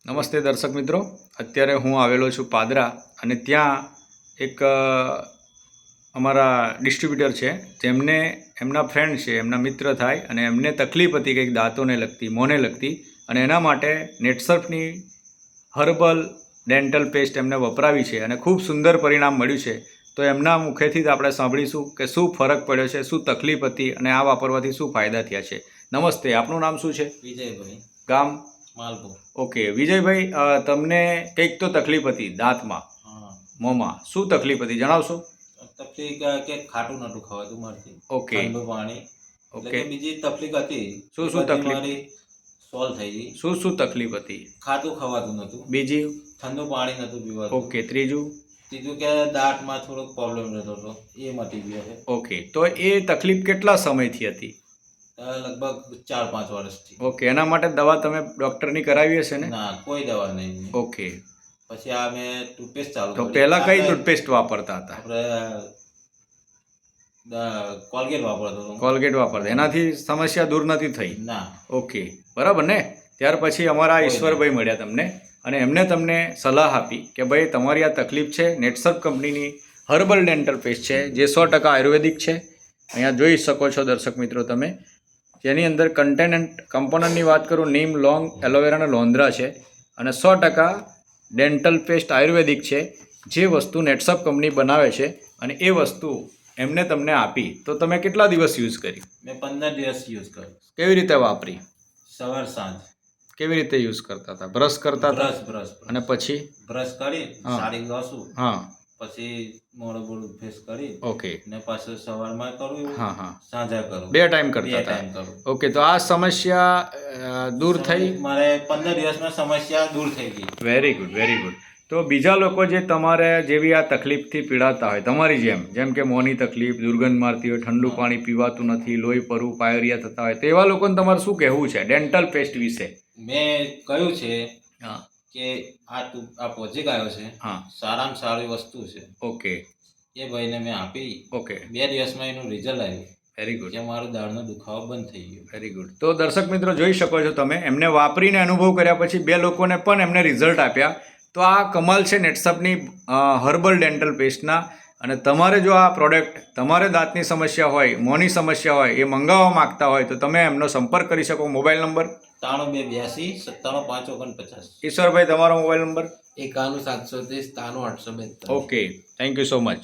નમસ્તે દર્શક મિત્રો, અત્યારે હું આવેલો છું પાદરા અને ત્યાં એક અમારા ડિસ્ટ્રીબ્યુટર છે જેમને એમના ફ્રેન્ડ છે, એમના મિત્ર થાય અને એમને તકલીફ હતી કંઈક દાંતોને લગતી, મોંને લગતી, અને એના માટે નેટસર્ફની હર્બલ ડેન્ટલ પેસ્ટ એમને વપરાવી છે અને ખૂબ સુંદર પરિણામ મળ્યું છે. તો એમના મુખેથી જ આપણે સાંભળીશું કે શું ફરક પડ્યો છે, શું તકલીફ હતી અને આ વાપરવાથી શું ફાયદા થયા છે. નમસ્તે, આપનું નામ શું છે? વિજયભાઈ, ગામ? માલપુર. ઓકે વિજયભાઈ, તમને કંઈક તો તકલીફ હતી દાંતમાં, મોંમાં, શું તકલીફ હતી જણાવશો? તકલીફ કે ખાટું નતું ખવાતું મારથી. ઓકે. ઠંડુ પાણી. ઓકે. બીજી તકલીફ હતી. શું તકલીફ મારી સોલ્વ થઈ ગઈ. શું તકલીફ હતી? ખાટું ખવાતું નતું. બીજી? ઠંડુ પાણી નતું પીવાતું. ઓકે. ત્રીજું કે દાંતમાં થોડોક પ્રોબ્લેમ રહેતો હતો, એ મટી ગયો છે. ઓકે, તો એ તકલીફ કેટલા સમયથી હતી? લગભગ 4-5 વર્ષથી. ઓકે, એના માટે દવા તમે ડોક્ટરની કરાવી હશે ને? ના, કોઈ દવા નહીં. ઓકે. પછી આ મેં ટૂથપેસ્ટ ચાલુ તો પહેલા કઈ ટૂથપેસ્ટ વાપરતા હતા? આપણે કોલગેટ વાપરતો હતો. કોલગેટ વાપરતા, એનાથી સમસ્યા દૂર નથી થઈ? ના. ઓકે, બરાબર ને? ત્યાર પછી અમારા ઈશ્વરભાઈ મળ્યા તમને અને એમને તમને સલાહ આપી કે ભાઈ તમારી આ તકલીફ છે, નેટસર્ફ કંપનીની હર્બલ ડેન્ટલ પેસ્ટ છે જે 100% આયુર્વેદિક છે. અહીંયા જોઈ શકો છો દર્શક મિત્રો તમે, જેની અંદર કમ્પોનન્ટની વાત કરું, નીમ, લોંગ, એલોવેરા અને લોંદરા છે અને 100% ડેન્ટલ પેસ્ટ આયુર્વેદિક છે. જે વસ્તુ નેટસર્ફ કંપની બનાવે છે અને એ વસ્તુ એમને તમને આપી, તો તમે કેટલા દિવસ યુઝ કરી? મેં 15 દિવસ યુઝ કર્યું. કેવી રીતે વાપરી? સવાર સાંજ. કેવી રીતે યુઝ કરતા હતા? બ્રશ કરતા હતા? બ્રશ અને પછી બ્રશ કરી સાડી ઘસું. હા. પછી મોઢું ફેસ કરી. ઓકે. ને પાછું સવારમાં કરું. હા હા. સાંજે કરું. 2 ટાઈમ કરતા હતા? ઓકે, તો આ સમસ્યા દૂર થઈ? મારે 15 દિવસમાં સમસ્યા દૂર થઈ ગઈ. Very good, very good. તો બીજા લોકો જે તમારે જેવી આ તકલીફથી પીડાતા હોય, તમારી જેમ કે મોંની તકલીફ, દુર્ગંધ મારતી હોય, ઠંડુ પાણી પીવાતું નથી, લોહી પરવું, પાયરિયા થતા હોય, તો એવા લોકોને તમારે શું કહેવું છે ડેન્ટલ પેસ્ટ વિશે? મેં કહ્યું છે હા કે આ પ્રોજેક્ટ આવ્યો છે, હા, સારામાં સારી વસ્તુ છે. ઓકે. એ ભાઈને મેં આપી. ઓકે. 2 દિવસમાં એનું રિઝલ્ટ આવ્યું. Very good. કે મારો દાઢનો દુખાવો બંધ થઈ ગયો. Very good. તો દર્શક મિત્રો જોઈ શકો છો તમે, એમને વાપરીને અનુભવ કર્યા પછી 2 લોકોને પણ એમને રિઝલ્ટ આપ્યા. તો આ કમાલ છે નેટસર્ફની હર્બલ ડેન્ટલ પેસ્ટના. અને તમારે જો આ પ્રોડક્ટ તમારે દાંતની સમસ્યા હોય, મોંની સમસ્યા હોય, એ મંગાવવા માગતા હોય તો તમે એમનો સંપર્ક કરી શકો. Mobile number 9282 97 549. ઈશ્વરભાઈ, તમારો mobile number? 91 730 93 872. Okay, thank you so much.